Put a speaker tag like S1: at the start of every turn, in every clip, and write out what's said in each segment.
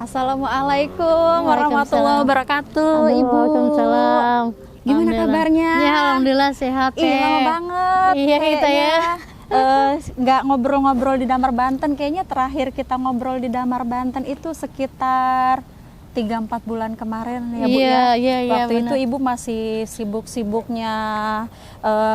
S1: Assalamualaikum warahmatullahi wabarakatuh, Ibu.
S2: Waalaikumsalam.
S1: Gimana kabarnya?
S2: Ya, alhamdulillah sehat.
S1: Lama banget.
S2: Iya kita ya.
S1: Nggak ngobrol-ngobrol di Damar Banten. Kayaknya terakhir kita ngobrol di Damar Banten itu sekitar 3-4 bulan kemarin ya Bu ya. Waktu itu Ibu masih sibuk-sibuknya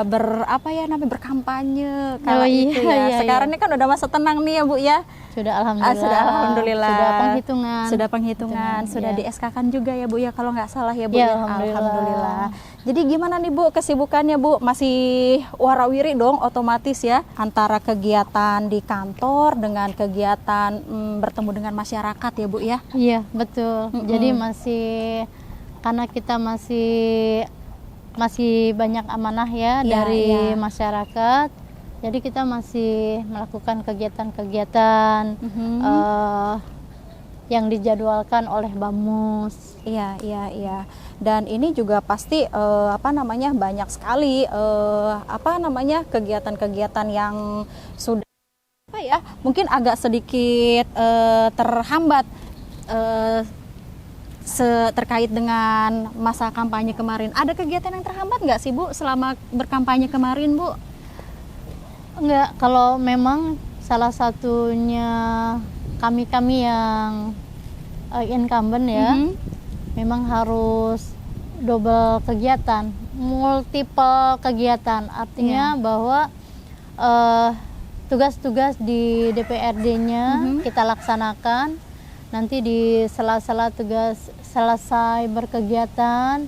S1: berkampanye kala itu ya. Sekarang ini kan udah masa tenang nih ya Bu ya.
S2: Sudah alhamdulillah. Sudah penghitungan.
S1: Sudah di SK-kan juga ya Bu ya kalau nggak salah ya Bu ya. Alhamdulillah. Jadi gimana nih Bu kesibukannya Bu? Masih warawiri dong otomatis ya antara kegiatan di kantor dengan kegiatan bertemu dengan masyarakat ya Bu ya.
S2: Iya, betul. Jadi karena kita masih banyak amanah ya dari masyarakat. Jadi kita masih melakukan kegiatan-kegiatan yang dijadwalkan oleh Bamus.
S1: Iya. Dan ini juga pasti banyak sekali kegiatan-kegiatan yang sudah mungkin agak sedikit terhambat terkait dengan masa kampanye kemarin. Ada kegiatan yang terhambat nggak sih Bu selama berkampanye kemarin Bu?
S2: Enggak, kalau memang salah satunya kami yang incumbent ya, memang harus double kegiatan, multiple kegiatan. Artinya bahwa tugas-tugas di DPRD-nya kita laksanakan. Nanti di sela-sela tugas selesai berkegiatan,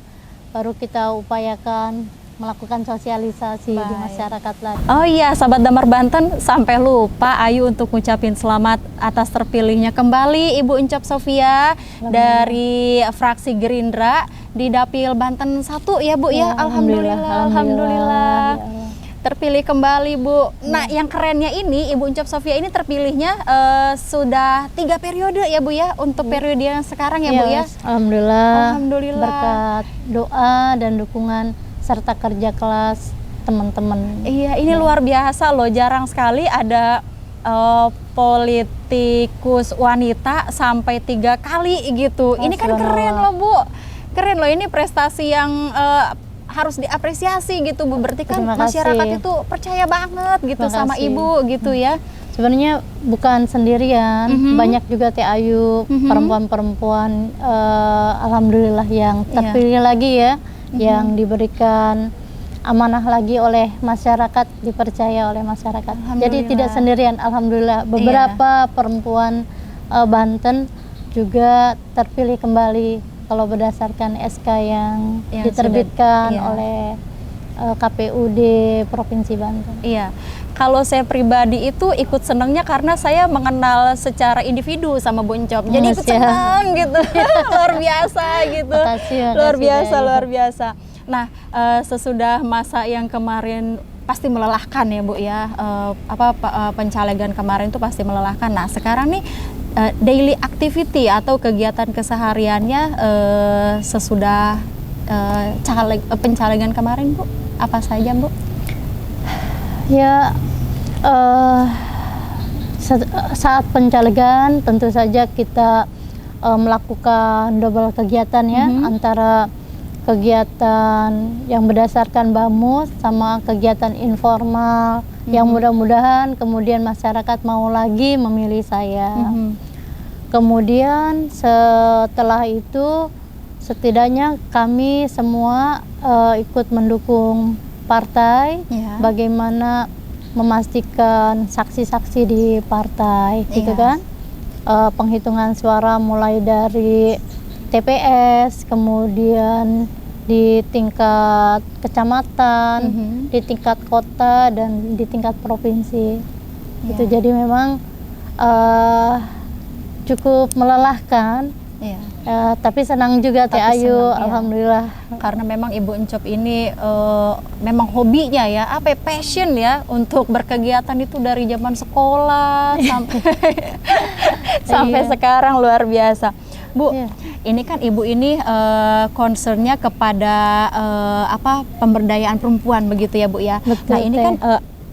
S2: baru kita upayakan melakukan sosialisasi di masyarakat lagi.
S1: Oh iya, sahabat Damar Banten, sampai lupa Ayu untuk ngucapin selamat atas terpilihnya kembali Ibu Encop Sofia dari fraksi Gerindra di Dapil Banten 1 ya Bu ya. Alhamdulillah. Terpilih kembali Bu. Nah, yang kerennya ini Ibu Encop Sofia ini terpilihnya sudah 3 periode ya Bu ya untuk periode yang sekarang ya Bu ya.
S2: Alhamdulillah. Berkat doa dan dukungan serta kerja kelas teman-teman.
S1: Iya, ini luar biasa loh, jarang sekali ada politikus wanita sampai 3 kali gitu. Ini kan keren loh Bu, keren loh, ini prestasi yang harus diapresiasi gitu Bu. Berarti kan masyarakat itu percaya banget gitu sama Ibu gitu ya.
S2: Sebenarnya bukan sendirian, banyak juga Teh Ayu, perempuan-perempuan alhamdulillah yang terpilih lagi ya. Yang diberikan amanah lagi oleh masyarakat, dipercaya oleh masyarakat. Jadi tidak sendirian, alhamdulillah. Beberapa perempuan Banten juga terpilih kembali kalau berdasarkan SK yang diterbitkan oleh KPUD Provinsi Banten.
S1: Iya. Kalau saya pribadi itu ikut senangnya karena saya mengenal secara individu sama Bu Encop. Jadi ikut senang gitu. Luar biasa gitu.
S2: Makasih,
S1: luar biasa. Nah, sesudah masa yang kemarin pasti melelahkan ya Bu ya. Pencalegan kemarin itu pasti melelahkan. Nah, sekarang nih daily activity atau kegiatan kesehariannya sesudah pencalegan kemarin Bu, apa saja Bu?
S2: Ya, saat pencalegan tentu saja kita melakukan double kegiatan ya, antara kegiatan yang berdasarkan Bamus sama kegiatan informal yang mudah-mudahan kemudian masyarakat mau lagi memilih saya. Kemudian setelah itu setidaknya kami semua ikut mendukung partai, bagaimana memastikan saksi-saksi di partai, gitu kan? Penghitungan suara mulai dari TPS, kemudian di tingkat kecamatan, di tingkat kota dan di tingkat provinsi. Gitu. Jadi memang cukup melelahkan. Tapi senang juga Teh Ayu, alhamdulillah.
S1: Karena memang Ibu Encop ini memang hobinya ya, passion ya untuk berkegiatan itu dari zaman sekolah sampai sekarang, luar biasa. Bu, ini kan Ibu ini concernnya kepada pemberdayaan perempuan begitu ya Bu ya.
S2: Betul,
S1: nah ini kan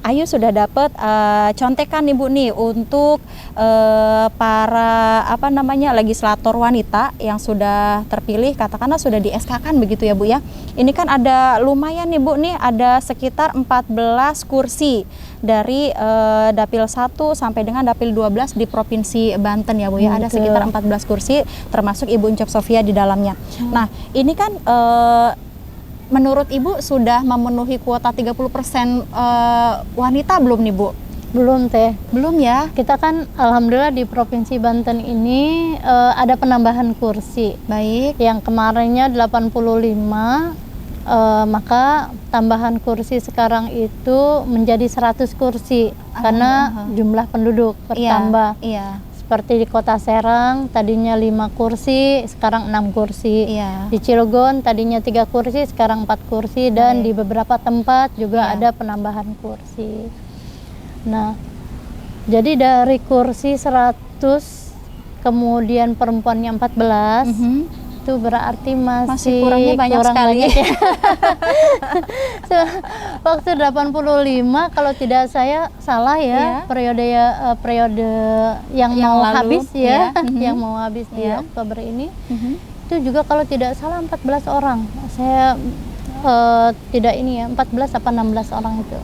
S1: Ayu sudah dapat contekan Ibu nih untuk para legislator wanita yang sudah terpilih, katakanlah sudah di SK-kan begitu ya Bu ya. Ini kan ada lumayan nih Bu nih, ada sekitar 14 kursi dari Dapil 1 sampai dengan Dapil 12 di Provinsi Banten ya Bu ya. Ada sekitar 14 kursi termasuk Ibu Uncap Sofia di dalamnya. Nah, ini kan menurut Ibu sudah memenuhi kuota 30% wanita belum nih Bu?
S2: Belum Teh.
S1: Belum ya?
S2: Kita kan alhamdulillah di Provinsi Banten ini ada penambahan kursi.
S1: Baik.
S2: Yang kemarinnya 85, maka tambahan kursi sekarang itu menjadi 100 kursi karena jumlah penduduk bertambah.
S1: Iya.
S2: Seperti di Kota Serang tadinya 5 kursi, sekarang 6 kursi.
S1: Iya.
S2: Di Cilegon tadinya 3 kursi, sekarang 4 kursi. Dan di beberapa tempat juga ada penambahan kursi. Nah, jadi dari kursi 100 kemudian perempuannya 14, itu berarti masih
S1: kurangnya banyak
S2: kurang
S1: sekali.
S2: Banyak ya. Waktu 85 kalau tidak saya salah ya, periode yang mau
S1: lalu,
S2: habis ya,
S1: iya.
S2: yang mau habis di Oktober ini. Itu juga kalau tidak salah 14 orang. Saya tidak ini ya, 14 apa 16 orang itu.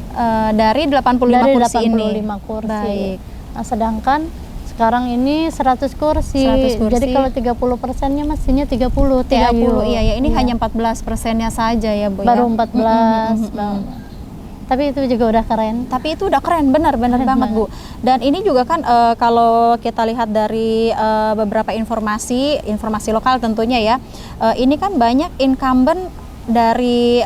S1: Dari 85
S2: Dari
S1: kursi
S2: 85
S1: ini.
S2: kursi.
S1: Baik.
S2: Nah, sedangkan sekarang ini 100 kursi.
S1: 100 kursi.
S2: Jadi kalau 30%-nya mestinya 30.
S1: 30, iya ya. Ini hanya 14%-nya saja ya Bu
S2: Baru
S1: ya.
S2: 14. Tapi itu juga udah keren.
S1: Tapi itu udah keren, benar banget Bu. Dan ini juga kan kalau kita lihat dari beberapa informasi lokal tentunya ya, ini kan banyak incumbent dari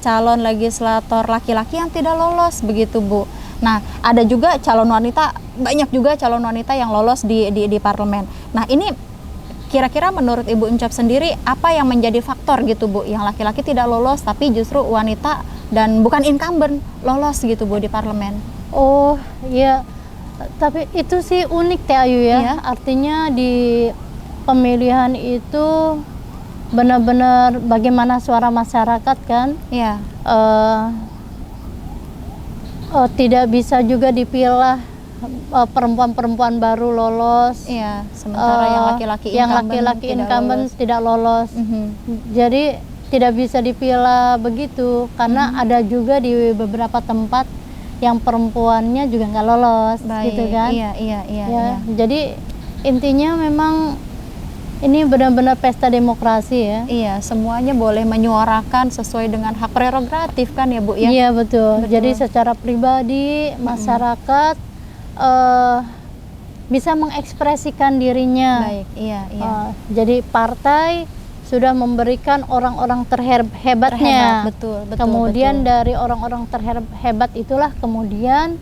S1: calon legislator laki-laki yang tidak lolos begitu Bu. Nah, ada juga calon wanita, banyak juga calon wanita yang lolos di parlemen. Nah, ini kira-kira menurut Ibu Uncap sendiri apa yang menjadi faktor gitu Bu, yang laki-laki tidak lolos tapi justru wanita dan bukan incumbent lolos gitu Bu di parlemen?
S2: Oh iya, tapi itu sih unik Teh Ayu ya.
S1: Iya.
S2: Artinya di pemilihan itu benar-benar bagaimana suara masyarakat kan.
S1: Iya.
S2: Tidak bisa juga dipilah perempuan-perempuan baru lolos.
S1: Iya, sementara yang laki-laki
S2: incumbent tidak lolos. Jadi tidak bisa dipilah begitu karena ada juga di beberapa tempat yang perempuannya juga nggak lolos.
S1: Baik.
S2: Gitu kan.
S1: Iya.
S2: Jadi intinya memang ini benar-benar pesta demokrasi ya.
S1: Iya, semuanya boleh menyuarakan sesuai dengan hak prerogatif kan ya Bu ya?
S2: Iya betul. Jadi secara pribadi masyarakat bisa mengekspresikan dirinya.
S1: Baik, iya.
S2: Jadi partai sudah memberikan orang-orang terhebatnya.
S1: Betul.
S2: Kemudian dari orang-orang terhebat itulah kemudian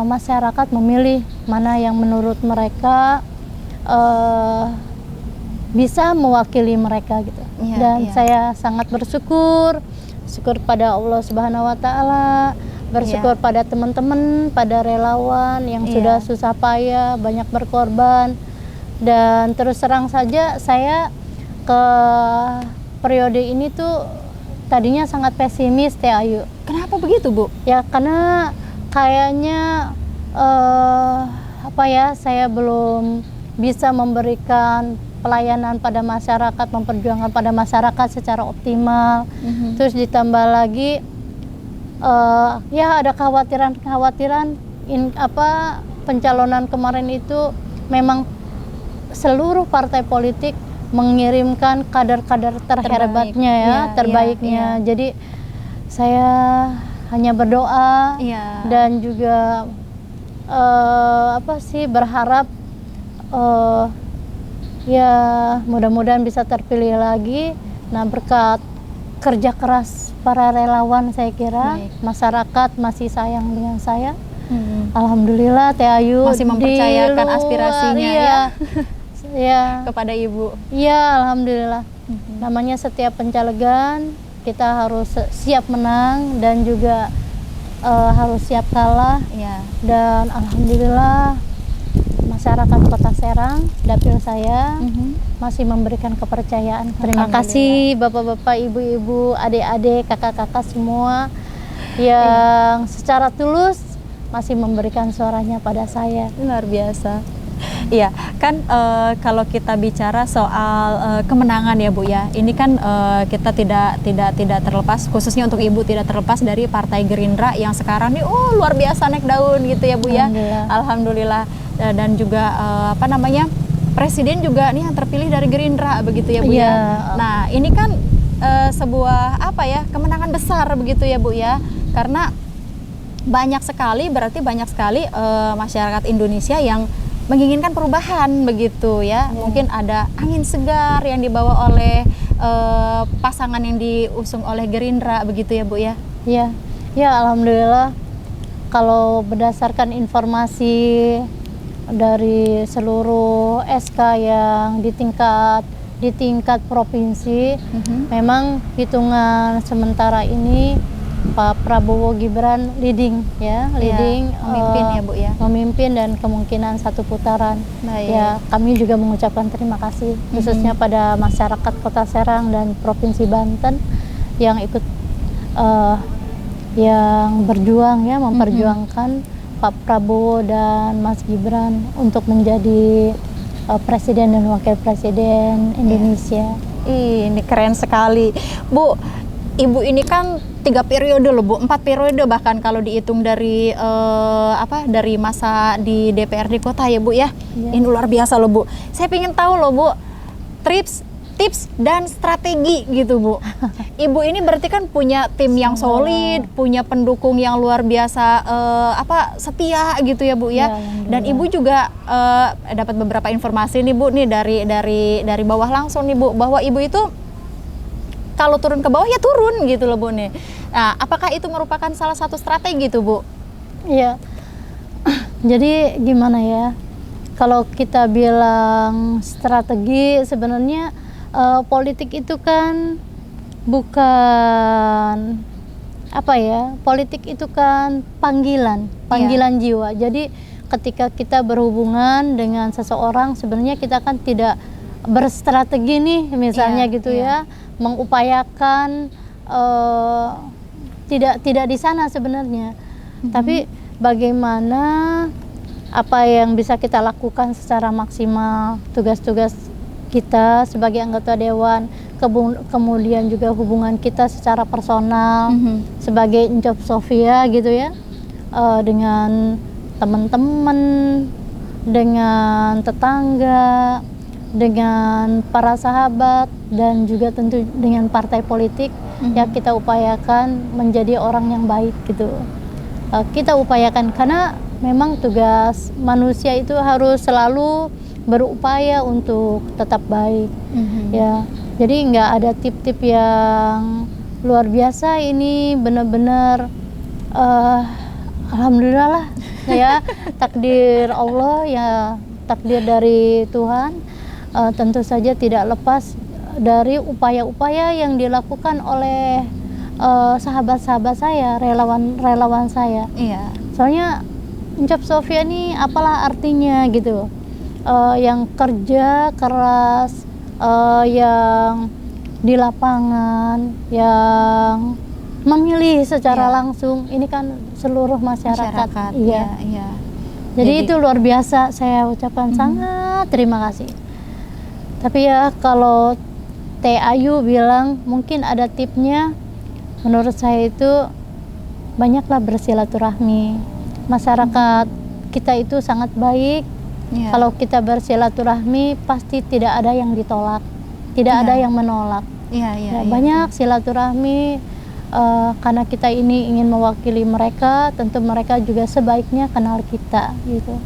S2: masyarakat memilih mana yang menurut mereka bisa mewakili mereka gitu. Dan saya sangat bersyukur pada Allah Subhanahu wa taala, bersyukur pada teman-teman, pada relawan yang sudah susah payah, banyak berkorban. Dan terus terang saja saya ke periode ini tuh tadinya sangat pesimis Teh Ayu.
S1: Kenapa begitu Bu?
S2: Ya karena kayaknya saya belum bisa memberikan pelayanan pada masyarakat, memperjuangkan pada masyarakat secara optimal. Terus ditambah lagi ada kekhawatiran pencalonan kemarin itu memang seluruh partai politik mengirimkan kader-kader terhebatnya terbaiknya. Jadi saya hanya berdoa dan juga berharap mudah-mudahan bisa terpilih lagi. Nah, berkat kerja keras para relawan saya kira masyarakat masih sayang dengan saya. Alhamdulillah Teh Ayu
S1: masih mempercayakan aspirasinya ya kepada Ibu.
S2: Iya, alhamdulillah. Namanya setiap pencalegan kita harus siap menang dan juga harus siap kalah. Dan alhamdulillah masyarakat Kota Serang, dapil saya masih memberikan kepercayaan. Terima kasih Bapak-bapak, Ibu-ibu, adik-adik, kakak-kakak semua yang secara tulus masih memberikan suaranya pada saya.
S1: Luar biasa. Iya, kan kalau kita bicara soal kemenangan ya Bu ya, ini kan kita tidak terlepas, khususnya untuk Ibu tidak terlepas dari Partai Gerindra yang sekarang nih luar biasa naik daun gitu ya Bu ya. Alhamdulillah. Dan juga apa namanya, Presiden juga nih yang terpilih dari Gerindra begitu ya Bu ya. Nah ini kan sebuah apa ya, kemenangan besar begitu ya Bu ya, karena banyak sekali masyarakat Indonesia yang menginginkan perubahan begitu ya. Mungkin ada angin segar yang dibawa oleh pasangan yang diusung oleh Gerindra begitu ya Bu ya.
S2: Ya alhamdulillah, kalau berdasarkan informasi dari seluruh SK yang di tingkat provinsi, memang hitungan sementara ini Pak Prabowo Gibran leading
S1: memimpin ya Bu ya,
S2: memimpin dan kemungkinan satu putaran. Ya kami juga mengucapkan terima kasih khususnya pada masyarakat Kota Serang dan Provinsi Banten yang ikut yang berjuang ya, memperjuangkan Pak Prabowo dan Mas Gibran untuk menjadi Presiden dan Wakil Presiden Indonesia.
S1: Ini keren sekali Bu. Ibu ini kan 3 periode loh Bu, 4 periode bahkan kalau dihitung dari dari masa di DPRD kota ya Bu ya. Ini luar biasa loh Bu. Saya pengen tahu loh Bu, tips dan strategi gitu Bu. Ibu ini berarti kan punya tim yang solid, punya pendukung yang luar biasa setia gitu ya Bu ya. Dan Ibu juga dapat beberapa informasi nih Bu nih dari bawah langsung nih Bu, bahwa Ibu itu kalau turun ke bawah ya turun gitu loh Bu nih. Nah, apakah itu merupakan salah satu strategi tuh Bu?
S2: Iya. Jadi gimana ya? Kalau kita bilang strategi, sebenarnya politik itu kan bukan politik itu kan panggilan jiwa. Jadi ketika kita berhubungan dengan seseorang, sebenarnya kita kan tidak berstrategi nih misalnya ya, mengupayakan tidak di sana sebenarnya. Tapi bagaimana apa yang bisa kita lakukan secara maksimal, tugas-tugas kita sebagai anggota dewan, kemudian juga hubungan kita secara personal sebagai Encop Sofia gitu ya, dengan teman-teman, dengan tetangga, dengan para sahabat, dan juga tentu dengan partai politik yang kita upayakan menjadi orang yang baik gitu. Kita upayakan karena memang tugas manusia itu harus selalu berupaya untuk tetap baik. Ya, jadi nggak ada tip-tip yang luar biasa, ini benar-benar alhamdulillah lah ya, takdir Allah ya, takdir dari Tuhan. Tentu saja tidak lepas dari upaya-upaya yang dilakukan oleh sahabat-sahabat saya, relawan saya. Iya. Soalnya Encop Sofia ini apalah artinya gitu, yang kerja keras, yang di lapangan, yang memilih secara langsung. Ini kan seluruh masyarakat. Iya. Jadi itu luar biasa, saya ucapkan sangat terima kasih. Tapi ya kalau Teh Ayu bilang mungkin ada tipnya, menurut saya itu banyaklah bersilaturahmi. Masyarakat kita itu sangat baik. Kalau kita bersilaturahmi pasti tidak ada yang ditolak, tidak ada yang menolak. Banyak silaturahmi, karena kita ini ingin mewakili mereka, tentu mereka juga sebaiknya kenal kita gitu.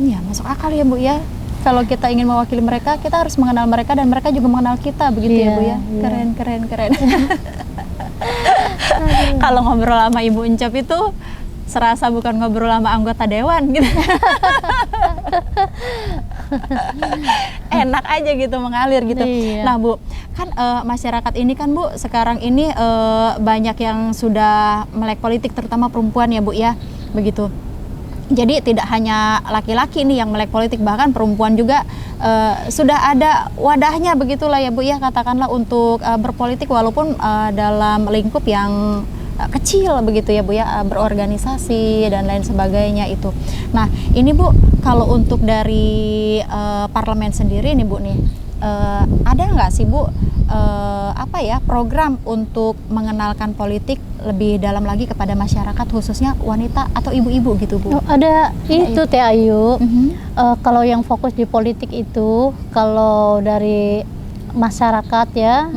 S1: Iya, masuk akal ya Bu ya. Kalau kita ingin mewakili mereka, kita harus mengenal mereka dan mereka juga mengenal kita, begitu ya Bu ya. Keren. Kalau ngobrol sama Ibu Encop itu serasa bukan ngobrol sama anggota dewan gitu. Enak aja gitu, mengalir gitu. Nah Bu, kan masyarakat ini kan Bu, sekarang ini banyak yang sudah melek politik, terutama perempuan ya Bu ya, begitu. Jadi tidak hanya laki-laki nih yang melek politik, bahkan perempuan juga sudah ada wadahnya begitulah ya Bu ya, katakanlah untuk berpolitik, walaupun dalam lingkup yang kecil begitu ya Bu ya, berorganisasi dan lain sebagainya itu. Nah ini Bu, kalau untuk dari parlemen sendiri nih Bu nih, ada nggak sih Bu apa ya, program untuk mengenalkan politik lebih dalam lagi kepada masyarakat, khususnya wanita atau ibu-ibu gitu Bu?
S2: Ada itu Teh Ayu. Kalau yang fokus di politik itu, kalau dari masyarakat ya,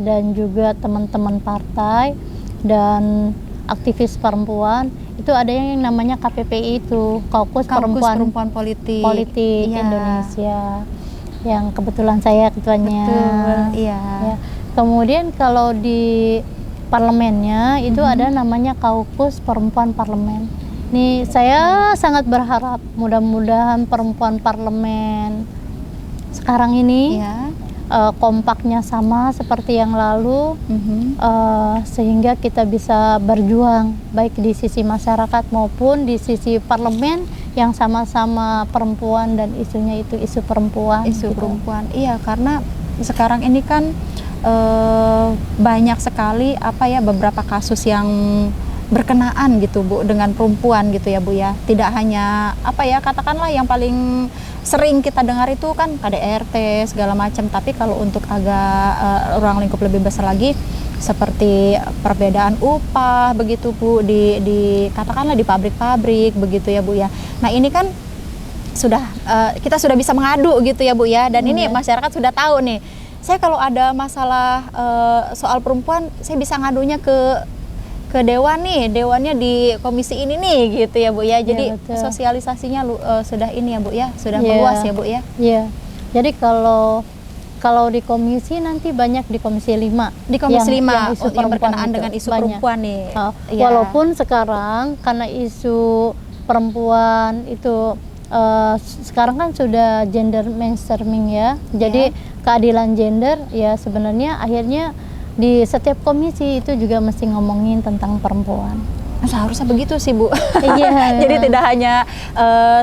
S2: dan juga teman-teman partai dan aktivis perempuan, itu ada yang namanya KPPI itu, Kaukus Perempuan
S1: Politik
S2: Indonesia, yang kebetulan saya ketuanya.
S1: Betul, iya.
S2: Ya. Kemudian kalau di parlemennya itu ada namanya Kaukus Perempuan Parlemen. Nih saya sangat berharap mudah-mudahan perempuan parlemen sekarang ini kompaknya sama seperti yang lalu, sehingga kita bisa berjuang baik di sisi masyarakat maupun di sisi parlemen yang sama-sama perempuan dan isunya itu isu perempuan.
S1: Isu perempuan, iya, karena sekarang ini kan banyak sekali apa ya, beberapa kasus yang berkenaan gitu Bu dengan perempuan gitu ya Bu ya. Tidak hanya apa ya, katakanlah yang paling sering kita dengar itu kan KDRT segala macam, tapi kalau untuk agak ruang lingkup lebih besar lagi seperti perbedaan upah begitu Bu, di katakanlah di pabrik-pabrik begitu ya Bu ya. Nah ini kan sudah kita sudah bisa mengadu gitu ya Bu ya, dan ini masyarakat sudah tahu nih, saya kalau ada masalah soal perempuan saya bisa ngadunya ke dewan nih, dewannya di komisi ini nih gitu ya Bu ya. Jadi sosialisasinya sudah ini ya Bu ya, sudah meluas ya Bu ya.
S2: Iya. Jadi kalau di komisi nanti banyak di komisi 5.
S1: Di komisi 5 yang berkenaan
S2: itu,
S1: dengan isu
S2: banyak.
S1: perempuan nih.
S2: Walaupun sekarang karena isu perempuan itu sekarang kan sudah gender mainstreaming ya. Jadi keadilan gender ya, sebenarnya akhirnya di setiap komisi itu juga mesti ngomongin tentang perempuan.
S1: Seharusnya begitu sih Bu.
S2: Iya.
S1: Jadi tidak hanya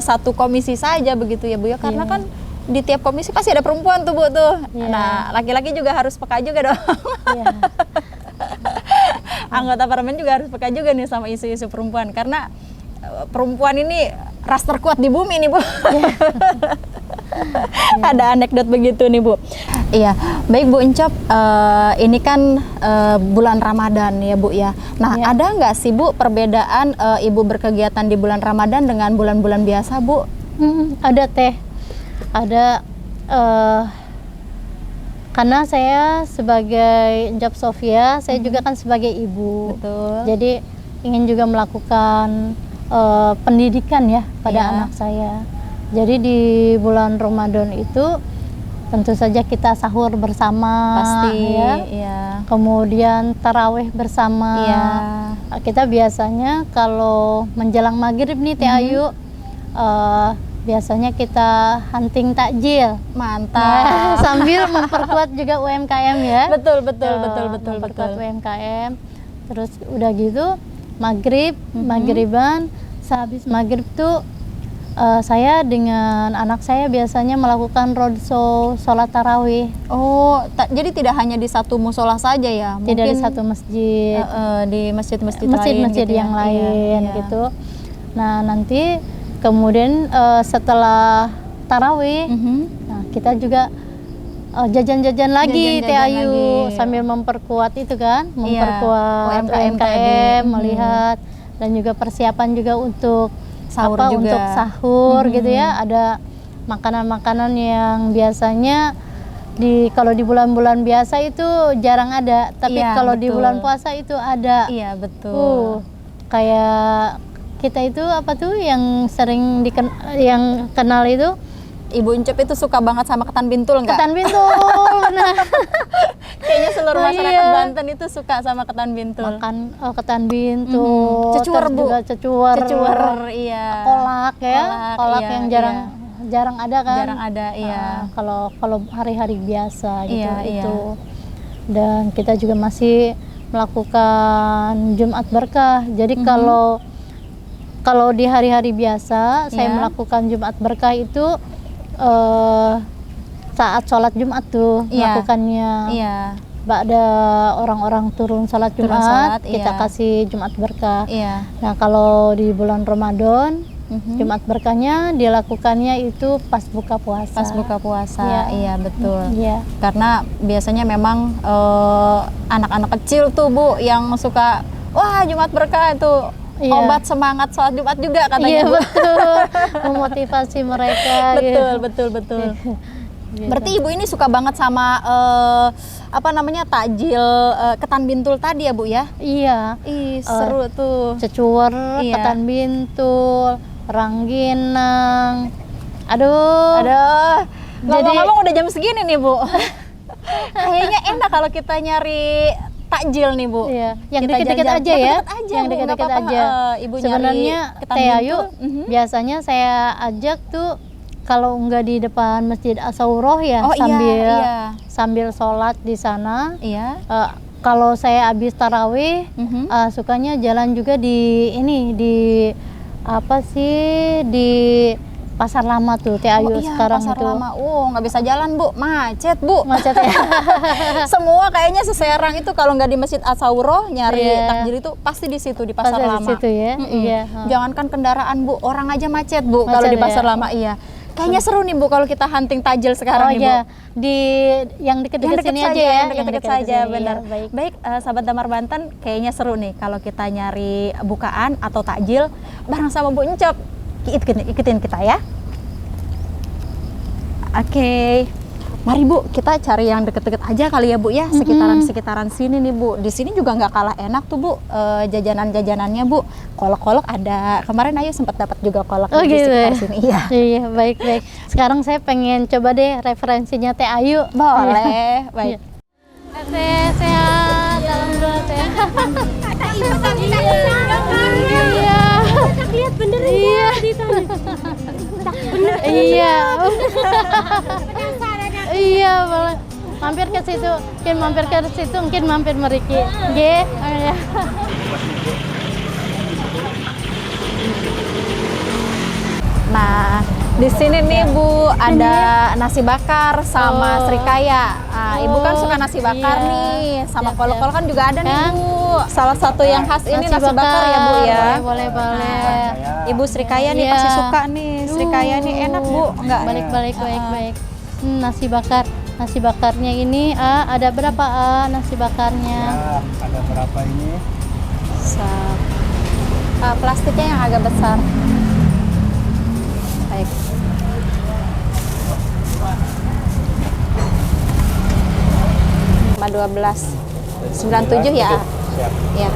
S1: satu komisi saja begitu ya Bu ya, karena kan di tiap komisi pasti ada perempuan tuh Bu tuh. Nah laki-laki juga harus peka juga dong. Anggota parlemen juga harus peka juga nih sama isu-isu perempuan, karena perempuan ini ras terkuat di bumi nih Bu. Ada anekdot begitu nih Bu. Iya, baik Bu Encop, ini kan bulan Ramadan ya Bu ya. Nah ada nggak sih Bu perbedaan Ibu berkegiatan di bulan Ramadan dengan bulan-bulan biasa Bu?
S2: Ada Teh, ada karena saya sebagai Encop Sofia, saya juga kan sebagai ibu.
S1: Betul.
S2: Jadi ingin juga melakukan pendidikan ya pada anak saya. Jadi di bulan Ramadan itu tentu saja kita sahur bersama,
S1: pasti
S2: ya. Kemudian taraweh bersama. Kita biasanya kalau menjelang maghrib nih Teh Ayu, biasanya kita hunting takjil.
S1: Mantap.
S2: Sambil memperkuat juga UMKM ya.
S1: Betul.
S2: Memperkuat UMKM. Terus udah gitu maghriban, sehabis maghrib tuh saya dengan anak saya biasanya melakukan roadshow sholat tarawih.
S1: Oh, jadi tidak hanya di satu musola saja ya?
S2: Tidak di satu masjid.
S1: Di masjid-masjid gitu
S2: yang lain gitu. Nah nanti kemudian setelah tarawih, nah kita juga jajan-jajan lagi Teh Ayu, sambil memperkuat itu kan, memperkuat UMKM, melihat dan juga persiapan juga untuk
S1: sahur juga.
S2: Untuk sahur gitu ya. Ada makanan-makanan yang biasanya kalau di bulan-bulan biasa itu jarang ada, tapi kalau di bulan puasa itu ada.
S1: Iya betul.
S2: Kayak kita itu apa tuh yang sering yang kenal itu,
S1: Ibu Encop itu suka banget sama ketan bintul nggak?
S2: Ketan bintul, benar.
S1: Kayaknya seluruh masyarakat Banten itu suka sama ketan bintul.
S2: Makan ketan bintul,
S1: cecuer Bu.
S2: Juga cecuer,
S1: iya.
S2: Kolak ya, kolak yang jarang ada kan?
S1: Jarang ada, iya.
S2: Kalau hari-hari biasa gitu itu.
S1: Iya.
S2: Dan kita juga masih melakukan Jumat Berkah. Jadi kalau di hari-hari biasa saya melakukan Jumat Berkah itu saat sholat Jumat tuh melakukannya. ada orang-orang turun salat Jumat, kita kasih Jumat berkah. Nah, kalau di bulan Ramadan, Jumat berkahnya dilakukannya itu pas buka puasa.
S1: Pas buka puasa, iya betul.
S2: Iya.
S1: Karena biasanya memang anak-anak kecil tuh Bu yang suka, wah Jumat berkah itu obat semangat sholat Jumat juga katanya.
S2: Iya
S1: Bu.
S2: betul, memotivasi mereka.
S1: Betul. Berarti Ibu ini suka banget sama takjil ketan bintul tadi ya Bu ya?
S2: Iya.
S1: Ih, seru tuh.
S2: Cecuwer, ketan bintul, rangginang. Aduh.
S1: Ngomong-ngomong udah jam segini nih Bu. Kayaknya enak kalau kita nyari takjil nih Bu.
S2: Iya. Yang deket-deket aja ya. Yang deket-deket aja.
S1: Ibu
S2: sebenarnya Teh Ayu biasanya saya ajak tuh kalau enggak di depan Masjid As-Sauroh ya, sambil sholat di sana. Kalau saya habis tarawih, sukanya jalan juga di Pasar Lama tuh, Teh Ayu sekarang
S1: Pasar
S2: itu.
S1: Lama. Nggak bisa jalan Bu, macet Bu.
S2: Macet ya.
S1: Semua kayaknya seserang itu kalau nggak di Masjid As-Sauroh nyari takjil itu pasti di situ di Pasar Lama.
S2: Di situ ya. Iya.
S1: Jangankan kendaraan Bu, orang aja macet Bu kalau di Pasar Lama. Iya. Kayaknya seru nih Bu kalau kita hunting takjil sekarang nih Bu.
S2: Di yang deket-deket sini aja ya.
S1: Yang deket-deket saja, benar. Baik, sahabat Damar Banten, kayaknya seru nih kalau kita nyari bukaan atau takjil bareng sama Bu Encop. Ikutin kita ya. Oke. Mari Bu, kita cari yang deket-deket aja kali ya Bu ya, sekitaran sini nih Bu. Di sini juga nggak kalah enak tuh Bu, jajanan-jajanannya Bu. Kolak-kolak ada. Kemarin Ayu sempat dapat juga kolak di sekitar sini.
S2: Iya, baik. Sekarang saya pengen coba deh referensinya Teh Ayu.
S1: Boleh, baik.
S2: Teh sehat, alhamdulillah Teh.
S3: Kata ibu tadi
S2: Iya.
S3: lihat bener
S2: Iya.
S3: bener.
S2: Iya. Iya, boleh. Mampir ke situ, mungkin mampir meriki. Nggih.
S1: Nah, di sini nih Bu ada nasi bakar sama srikaya. Nah, Ibu kan suka nasi bakar nih, sama kolak-kolak kan juga ada nih Bu. Salah satu yang khas ini nasi bakar ya Bu ya.
S2: Boleh.
S1: Ibu srikaya nih pasti suka nih. Srikaya nih enak Bu, enggak?
S2: Baik. Nasi bakarnya ini ada berapa nasi bakarnya?
S4: Ya, ada berapa ini?
S1: Plastiknya yang agak besar. Baik. Sama 12. 97 ya?
S4: Siap.
S1: Ya.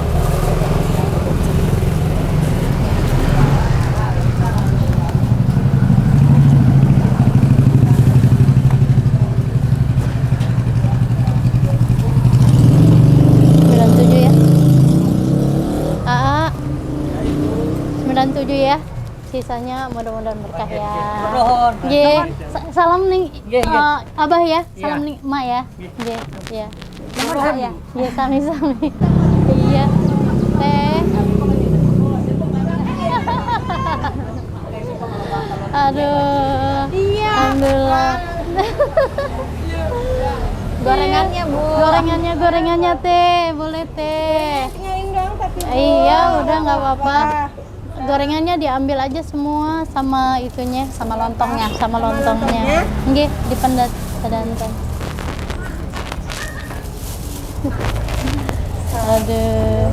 S2: Ya, sisanya mudah-mudahan berkah ya.
S4: Nuhun.
S2: Salam nih Abah ya,
S4: Iya.
S2: salam nih Emak ya. Ya.
S1: Nomor ya?
S2: Iya, sami-sami. Iya. Teh. Aduh.
S3: Iya.
S2: Alhamdulillah. Gorengannya Teh, boleh Teh.
S3: Nyaring dong tapi
S2: Iya, udah nggak apa-apa. Gorengannya diambil aja semua sama itunya,
S1: Sama lontongnya.
S2: sama lontongnya. Nggih, dipendat pedantan. Aduh.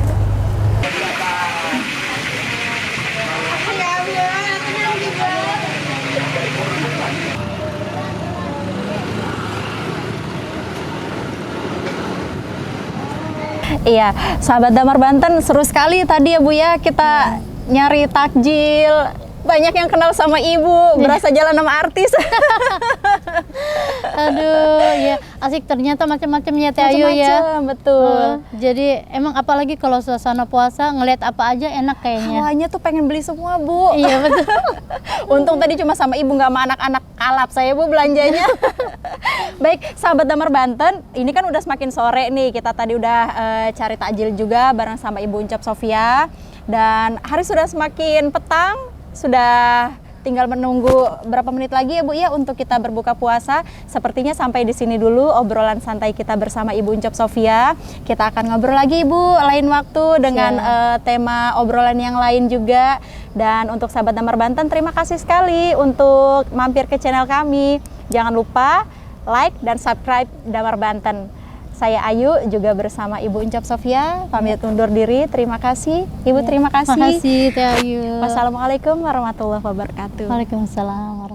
S1: Iya, sahabat Damar Banten, seru sekali tadi ya Bu ya kita nyari takjil. Banyak yang kenal sama Ibu, berasa jalan sama artis.
S2: Aduh, ya asik ternyata macam-macamnya Teh Ayu ya.
S1: Macam-macam, betul.
S2: Jadi emang apalagi kalau suasana puasa ngelihat apa aja enak kayaknya.
S1: Hawanya tuh pengen beli semua Bu.
S2: Iya betul.
S1: Untung tadi cuma sama Ibu, nggak sama anak-anak kalap saya Bu belanjanya. Baik, sahabat Damar Banten, ini kan udah semakin sore nih. Kita tadi udah cari takjil juga bareng sama Ibu Encop Sofia. Dan hari sudah semakin petang, sudah tinggal menunggu berapa menit lagi ya Bu ya untuk kita berbuka puasa. Sepertinya sampai di sini dulu obrolan santai kita bersama Ibu Uncap Sofia. Kita akan ngobrol lagi Ibu lain waktu dengan tema obrolan yang lain juga. Dan untuk sahabat Damar Banten, terima kasih sekali untuk mampir ke channel kami. Jangan lupa like dan subscribe Damar Banten. Saya Ayu juga bersama Ibu Uncap Sofia pamit undur diri. Terima kasih Ibu, terima kasih.
S2: Terima kasih Teh Ayu.
S1: Wassalamualaikum warahmatullahi wabarakatuh.
S2: Waalaikumsalam.